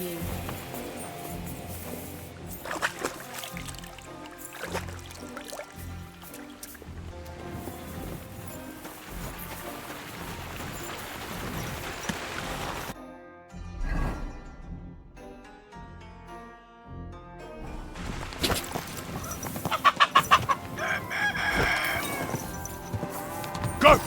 you. Go!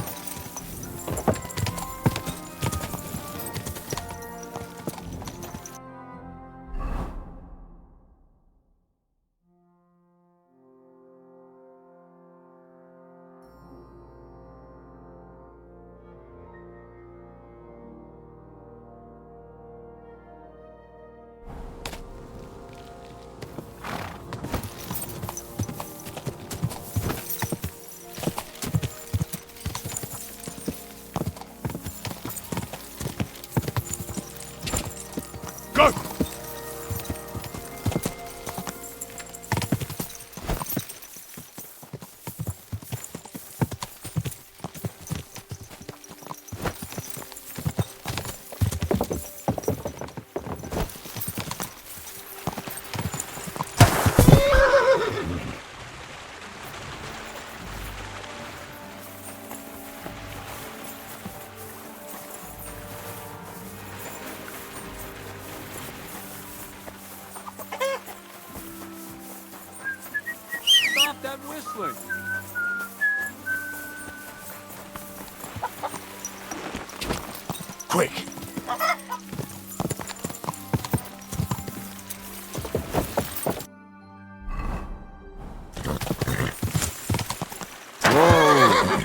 Go! Stop that whistling! Quick! Whoa!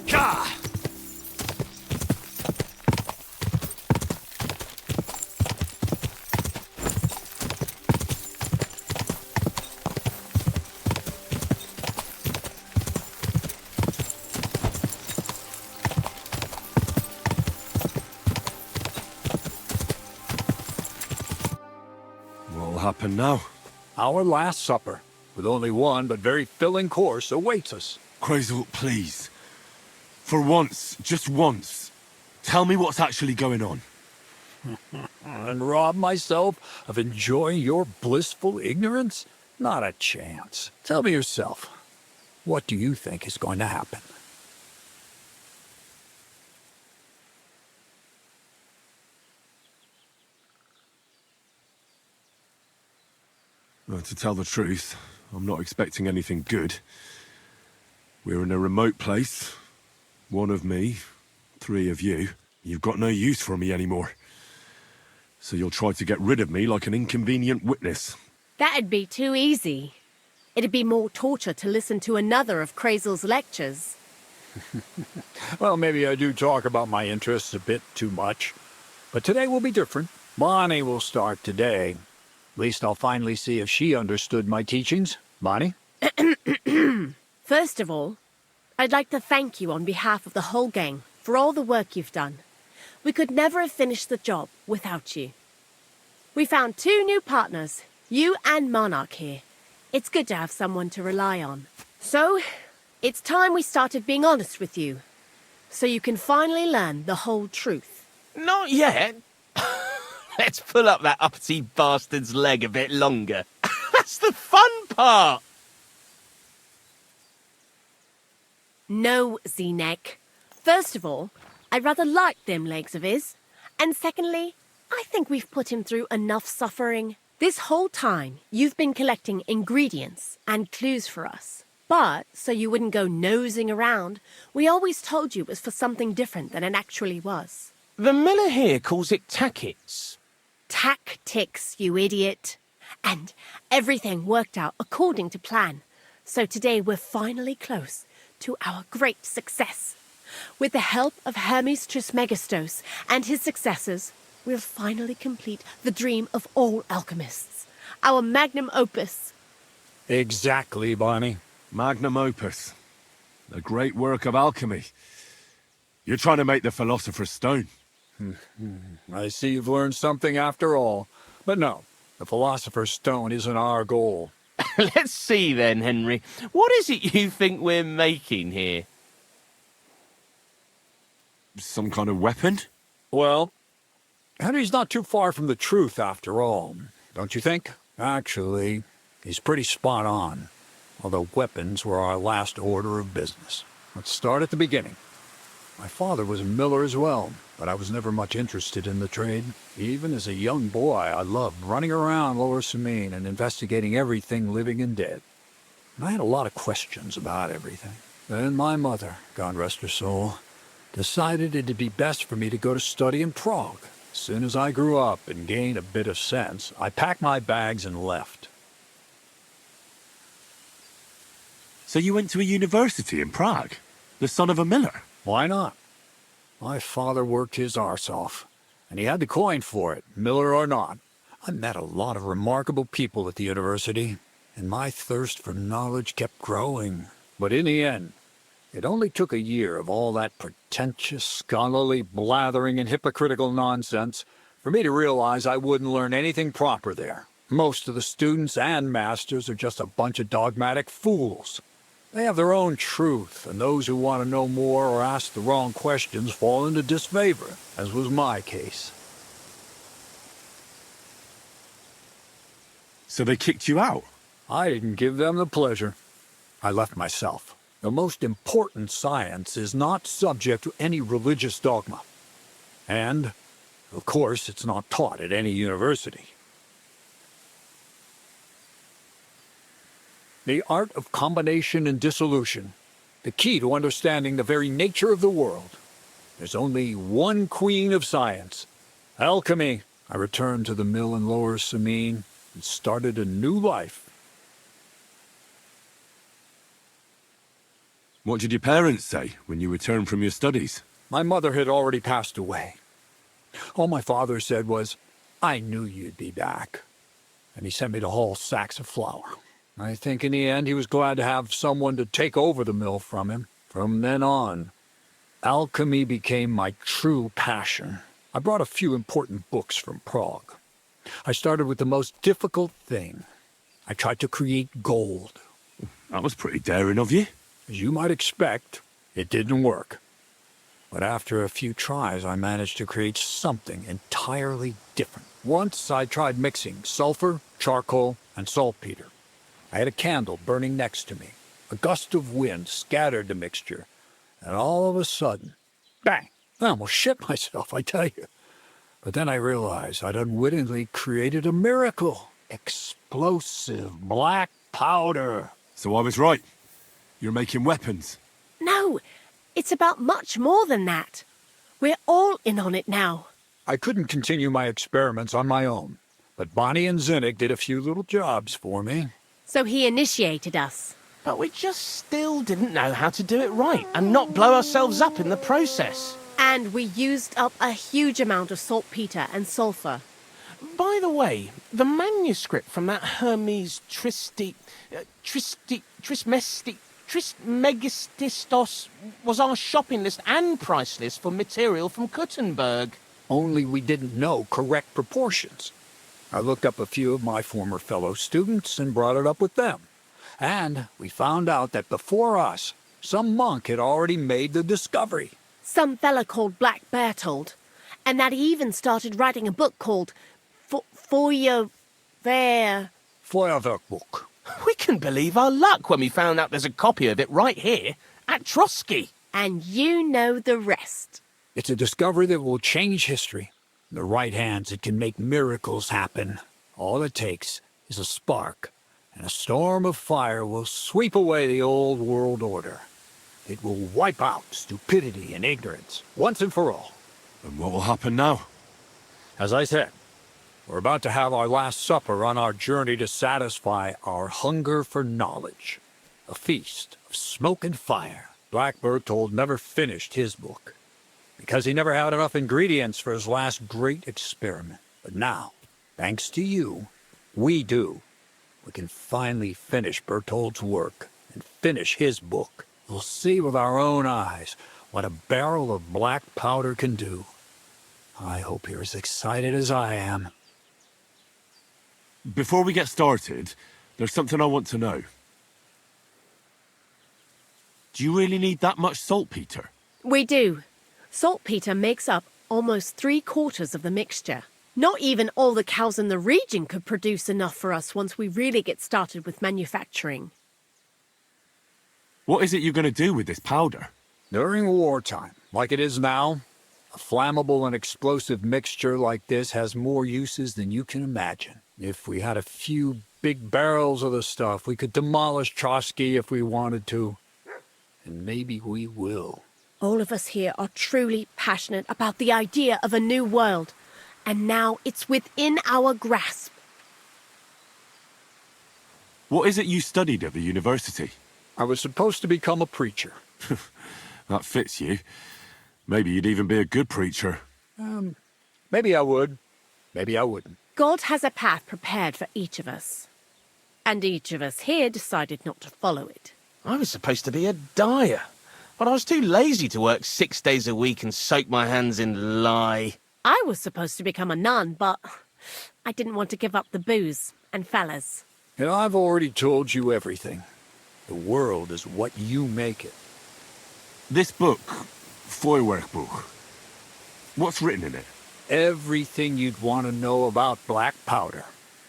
Ka! What'll happen now? Our last supper, with only one but very filling course, awaits us. Crazel, please. For once, just once, tell me what's actually going on. And rob myself of enjoying your blissful ignorance? Not a chance. Tell me yourself, what do you think is going to happen? Well, to tell the truth, I'm not expecting anything good. We're in a remote place. One of me, 3 of you. You've got no use for me anymore. So you'll try to get rid of me like an inconvenient witness. That'd be too easy. It'd be more torture to listen to another of Crazel's lectures. Well, maybe I do talk about my interests a bit too much. But today will be different. Bonnie will start today. At least I'll finally see if she understood my teachings. Bonnie? First of all, I'd like to thank you on behalf of the whole gang for all the work you've done. We could never have finished the job without you. We found 2 new partners, you and Monarch here. It's good to have someone to rely on. So, it's time we started being honest with you, so you can finally learn the whole truth. Not yet. Let's pull up that uppity bastard's leg a bit longer. That's the fun part! No, Z-Neck. First of all, I rather like them legs of his. And secondly, I think we've put him through enough suffering. This whole time, you've been collecting ingredients and clues for us. But, so you wouldn't go nosing around, we always told you it was for something different than it actually was. The miller here calls it tackets. Tactics, you idiot. And everything worked out according to plan. So today we're finally close to our great success. With the help of Hermes Trismegistos and his successors, we'll finally complete the dream of all alchemists. Our magnum opus. Exactly, Bonnie. Magnum opus. A great work of alchemy. You're trying to make the Philosopher's Stone. I see you've learned something after all. But no, the Philosopher's Stone isn't our goal. Let's see then, Henry. What is it you think we're making here? Some kind of weapon? Well, Henry's not too far from the truth after all, don't you think? Actually, he's pretty spot on. Although weapons were our last order of business. Let's start at the beginning. My father was a miller as well, but I was never much interested in the trade. Even as a young boy, I loved running around Lower Samine and investigating everything living and dead. And I had a lot of questions about everything. Then my mother, God rest her soul, decided it'd be best for me to go to study in Prague. As soon as I grew up and gained a bit of sense, I packed my bags and left. So you went to a university in Prague? The son of a miller? Why not? My father worked his arse off, and he had the coin for it, miller or not. I met a lot of remarkable people at the university, and my thirst for knowledge kept growing. But in the end, it only took a year of all that pretentious, scholarly blathering and hypocritical nonsense for me to realize I wouldn't learn anything proper there. Most of the students and masters are just a bunch of dogmatic fools. They have their own truth, and those who want to know more or ask the wrong questions fall into disfavor, as was my case. So they kicked you out? I didn't give them the pleasure. I left myself. The most important science is not subject to any religious dogma. And, of course, it's not taught at any university. The art of combination and dissolution, the key to understanding the very nature of the world. There's only one queen of science, alchemy. I returned to the mill in Lower Samine and started a new life. What did your parents say when you returned from your studies? My mother had already passed away. All my father said was, "I knew you'd be back." And he sent me to haul sacks of flour. I think in the end he was glad to have someone to take over the mill from him. From then on, alchemy became my true passion. I brought a few important books from Prague. I started with the most difficult thing. I tried to create gold. That was pretty daring of you. As you might expect, it didn't work. But after a few tries, I managed to create something entirely different. Once I tried mixing sulfur, charcoal, and saltpeter. I had a candle burning next to me. A gust of wind scattered the mixture, and all of a sudden, bang! I almost shit myself, I tell you. But then I realized I'd unwittingly created a miracle. Explosive black powder. So I was right. You're making weapons. No, it's about much more than that. We're all in on it now. I couldn't continue my experiments on my own, but Bonnie and Zinnik did a few little jobs for me. So he initiated us. But we just still didn't know how to do it right and not blow ourselves up in the process. And we used up a huge amount of saltpeter and sulfur. By the way, the manuscript from that Hermes Trismegistos was our shopping list and price list for material from Kuttenberg. Only we didn't know correct proportions. I looked up a few of my former fellow students and brought it up with them. And we found out that before us, some monk had already made the discovery. Some fella called Black Bertold. And that he even started writing a book called Feuerwerkbuch. We couldn't believe our luck when we found out there's a copy of it right here at Trosky. And you know the rest. It's a discovery that will change history. In the right hands, it can make miracles happen. All it takes is a spark, and a storm of fire will sweep away the old world order. It will wipe out stupidity and ignorance, once and for all. And what will happen now? As I said, we're about to have our last supper on our journey to satisfy our hunger for knowledge. A feast of smoke and fire. Black Bertold never finished his book, because he never had enough ingredients for his last great experiment. But now, thanks to you, we do. We can finally finish Bertold's work and finish his book. We'll see with our own eyes what a barrel of black powder can do. I hope you're as excited as I am. Before we get started, There's something I want to know. Do you really need that much saltpeter? We do. Saltpeter makes up almost 3/4 of the mixture. Not even all the cows in the region could produce enough for us once we really get started with manufacturing. What is it you're going to do with this powder? During wartime, like it is now, a flammable and explosive mixture like this has more uses than you can imagine. If we had a few big barrels of the stuff, we could demolish Trosky if we wanted to. And maybe we will. All of us here are truly passionate about the idea of a new world, and now it's within our grasp. What is it you studied at the university? I was supposed to become a preacher. That fits you. Maybe you'd even be a good preacher. Maybe I would. Maybe I wouldn't. God has a path prepared for each of us. And each of us here decided not to follow it. I was supposed to be a dyer, but I was too lazy to work 6 days a week and soak my hands in lye. I was supposed to become a nun, but I didn't want to give up the booze and fellas. And I've already told you everything. The world is what you make it. This book, Feuerwerkbuch, what's written in it? Everything you'd want to know about black powder.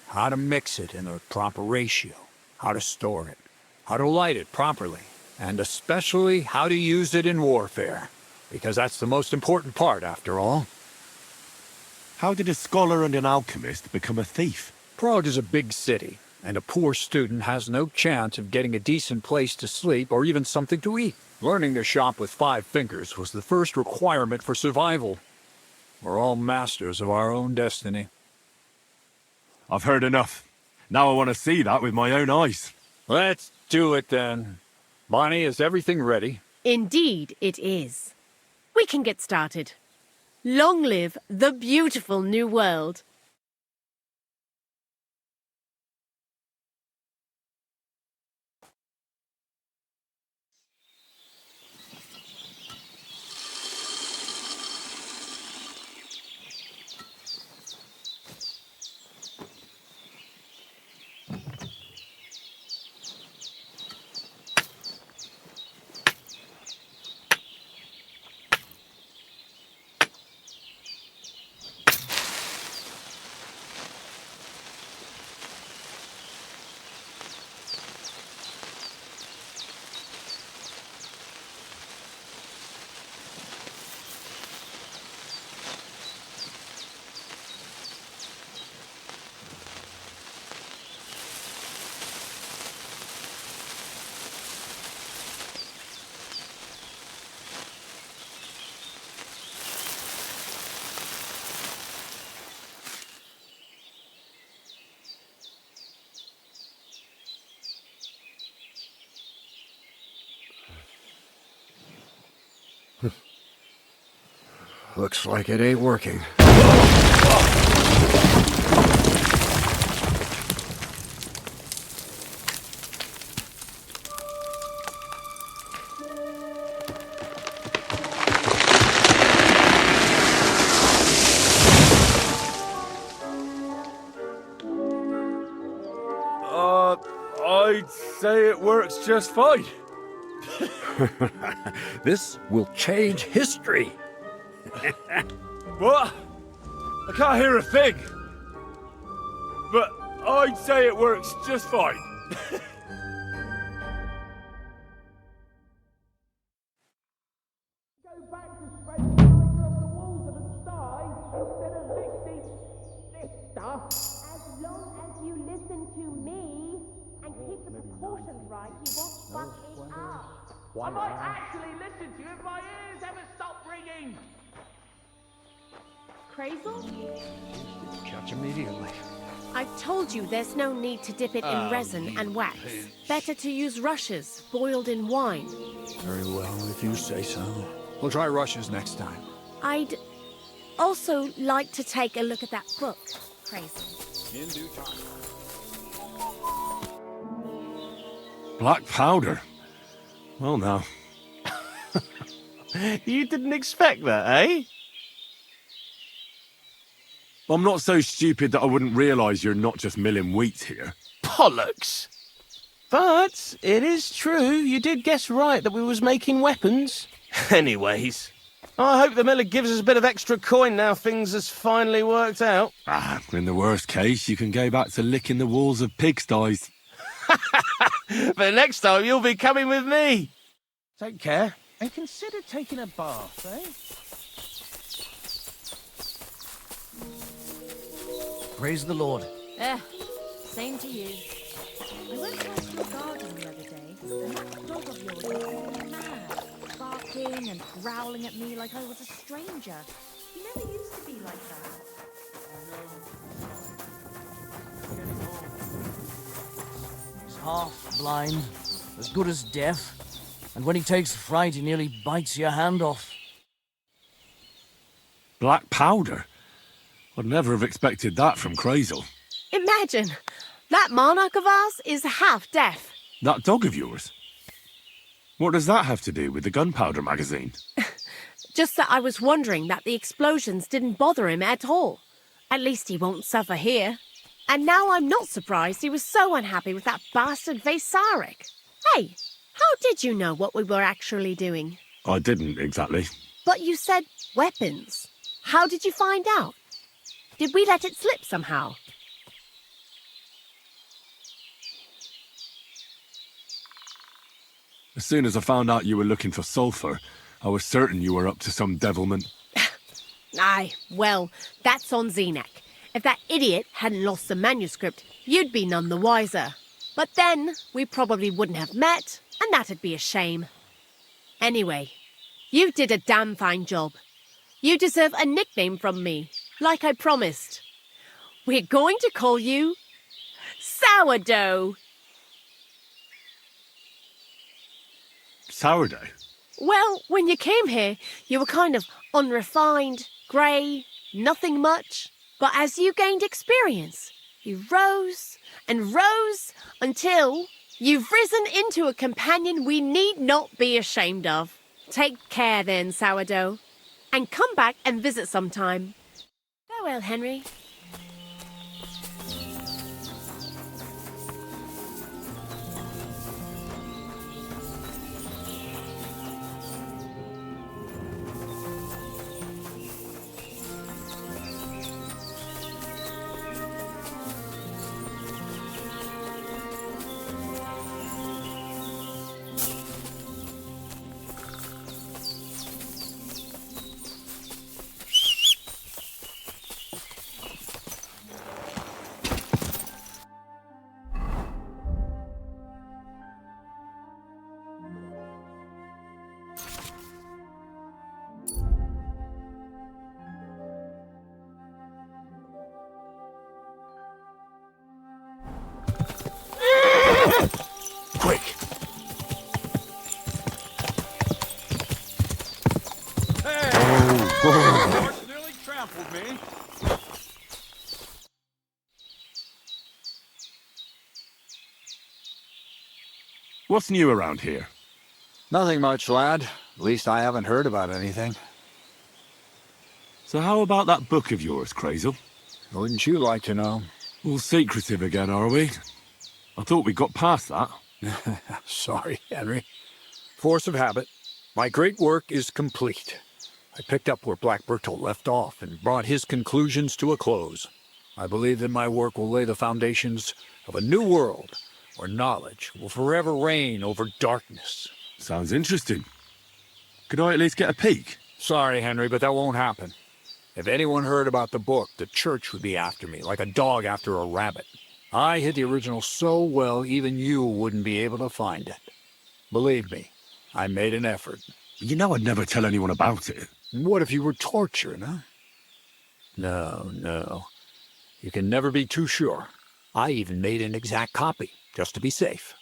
How to mix it in the proper ratio. How to store it. How to light it properly. And especially how to use it in warfare. Because that's the most important part, after all. How did a scholar and an alchemist become a thief? Prague is a big city, and a poor student has no chance of getting a decent place to sleep or even something to eat. Learning to shop with 5 fingers was the first requirement for survival. We're all masters of our own destiny. I've heard enough. Now I want to see that with my own eyes. Let's do it then. Bonnie, is everything ready? Indeed it is. We can get started. Long live the beautiful new world. Looks like it ain't working. I'd say it works just fine. This will change history. What? I can't hear a thing. But I'd say it works just fine. Go back to spreading the light off the walls of the sky instead of mixing this stuff. As long as you listen to me and keep the proportions right, you won't fuck it up. I might actually listen to you if my ears ever stop ringing. Crazel? Catch immediately. I've told you there's no need to dip it in resin and wax. Better to use rushes, boiled in wine. Very well, if you say so. We'll try rushes next time. I'd also like to take a look at that book, Crazel. In due time. Black powder. Well now. You didn't expect that, eh? I'm not so stupid that I wouldn't realise you're not just milling wheat here. Bollocks! But it is true, you did guess right that we was making weapons. Anyways, I hope the miller gives us a bit of extra coin now things has finally worked out. In the worst case, you can go back to licking the walls of pigsties. But next time you'll be coming with me. Take care, and consider taking a bath, eh? Praise the Lord. Same to you. I went past your garden the other day, and that dog of yours was going mad, barking and growling at me like I was a stranger. He never used to be like that. He's half blind, as good as deaf, and when he takes fright, he nearly bites your hand off. Black powder? I'd never have expected that from Crazel. Imagine, that monarch of ours is half deaf. That dog of yours? What does that have to do with the gunpowder magazine? Just that I was wondering that the explosions didn't bother him at all. At least he won't suffer here. And now I'm not surprised he was so unhappy with that bastard Vesarek. Hey, how did you know what we were actually doing? I didn't exactly. But you said weapons. How did you find out? Did we let it slip somehow? As soon as I found out you were looking for sulphur, I was certain you were up to some devilment. Aye, well, that's on Zenek. If that idiot hadn't lost the manuscript, you'd be none the wiser. But then, we probably wouldn't have met, and that'd be a shame. Anyway, you did a damn fine job. You deserve a nickname from me, like I promised. We're going to call you Sourdough. Sourdough? Well, when you came here, you were kind of unrefined, grey, nothing much. But as you gained experience, you rose and rose until you've risen into a companion we need not be ashamed of. Take care then, Sourdough, and come back and visit sometime. Farewell, Henry. Quick! Horse nearly trampled me. What's new around here? Nothing much, lad. At least I haven't heard about anything. So how about that book of yours, Crazel? Wouldn't you like to know? All secretive again, are we? I thought we got past that. Sorry, Henry. Force of habit. My great work is complete. I picked up where Black Bertolt left off and brought his conclusions to a close. I believe that my work will lay the foundations of a new world where knowledge will forever reign over darkness. Sounds interesting. Could I at least get a peek? Sorry, Henry, but that won't happen. If anyone heard about the book, the church would be after me, like a dog after a rabbit. I hid the original so well, even you wouldn't be able to find it. Believe me, I made an effort. You know I'd never tell anyone about it. What if you were tortured, huh? No. You can never be too sure. I even made an exact copy, just to be safe.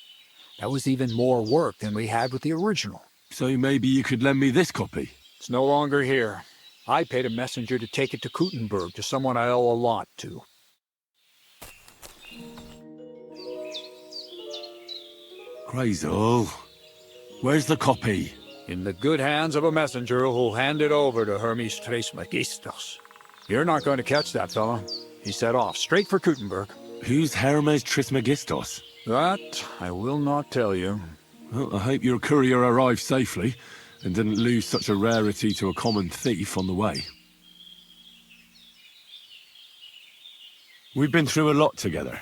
That was even more work than we had with the original. So maybe you could lend me this copy? It's no longer here. I paid a messenger to take it to Kuttenberg, to someone I owe a lot to. Crazel, where's the copy? In the good hands of a messenger who'll hand it over to Hermes Trismegistos. You're not going to catch that fella. He set off straight for Kuttenberg. Who's Hermes Trismegistos? That I will not tell you. Well, I hope your courier arrived safely and didn't lose such a rarity to a common thief on the way. We've been through a lot together.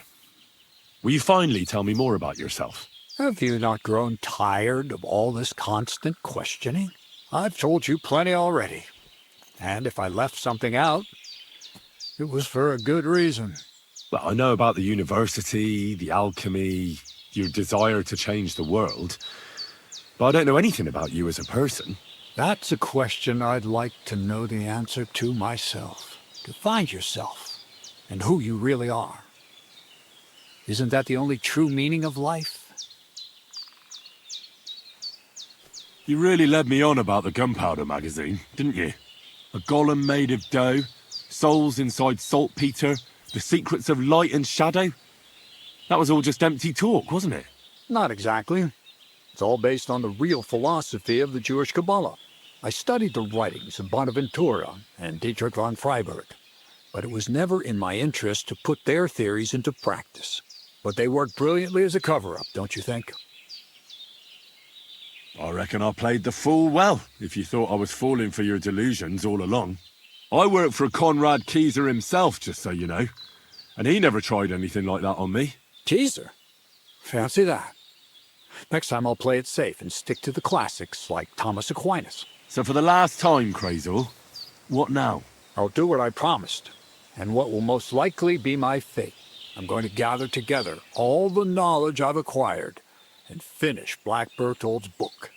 Will you finally tell me more about yourself? Have you not grown tired of all this constant questioning? I've told you plenty already. And if I left something out, it was for a good reason. Well, I know about the university, the alchemy, your desire to change the world, but I don't know anything about you as a person. That's a question I'd like to know the answer to myself. To find yourself and who you really are. Isn't that the only true meaning of life? You really led me on about the gunpowder magazine, didn't you? A golem made of dough, souls inside saltpeter, the secrets of light and shadow. That was all just empty talk, wasn't it? Not exactly. It's all based on the real philosophy of the Jewish Kabbalah. I studied the writings of Bonaventura and Dietrich von Freiberg, but it was never in my interest to put their theories into practice. But they worked brilliantly as a cover-up, don't you think? I reckon I played the fool well, if you thought I was falling for your delusions all along. I worked for Conrad Keyser himself, just so you know, and he never tried anything like that on me. Keyser? Fancy that. Next time I'll play it safe and stick to the classics like Thomas Aquinas. So for the last time, Crazor, what now? I'll do what I promised, and what will most likely be my fate. I'm going to gather together all the knowledge I've acquired and finish Black Berthold's book.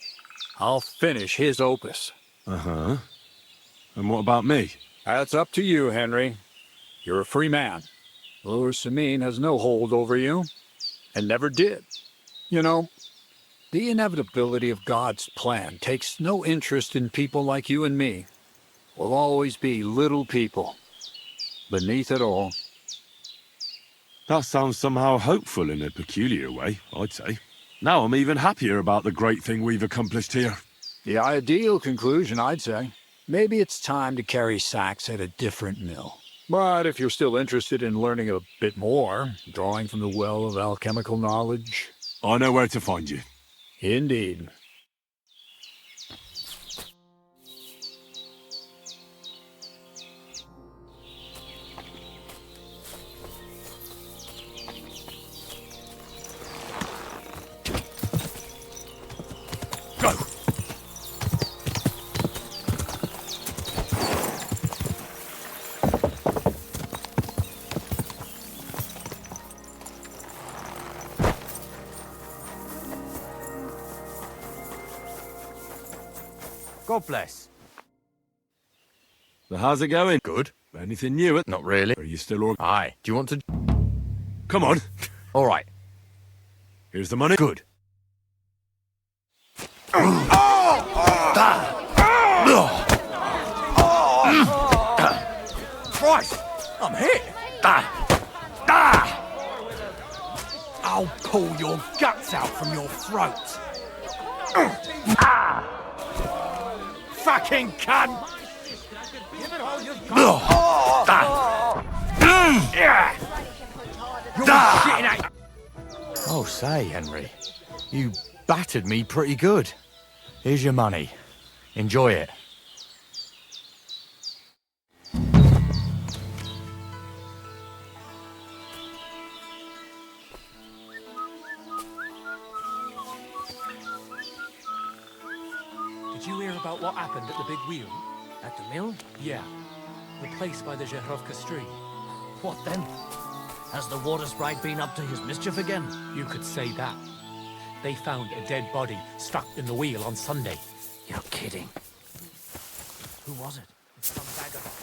I'll finish his opus. Uh-huh. And what about me? That's up to you, Henry. You're a free man. Lord Samine has no hold over you, and never did. You know, the inevitability of God's plan takes no interest in people like you and me. We'll always be little people, beneath it all. That sounds somehow hopeful in a peculiar way, I'd say. Now I'm even happier about the great thing we've accomplished here. The ideal conclusion, I'd say. Maybe it's time to carry sacks at a different mill. But if you're still interested in learning a bit more, drawing from the well of alchemical knowledge... I know where to find you. Indeed. Go! God bless. So how's it going? Good. Anything new? Not really. Are you still Aye. Do you want to... Come on. All right. Here's the money. Good. Christ! I'm hit! I'll pull your guts out from your throat. Fucking cunt! Give it all you've got. You're shitting at... Oh, say, Henry, you battered me pretty good. Here's your money. Enjoy it. Did you hear about what happened at the big wheel? At the mill? Yeah. The place by the Zherovka stream. What then? Has the water sprite been up to his mischief again? You could say that. They found a dead body stuck in the wheel on Sunday. You're kidding. Who was it? Some vagabond.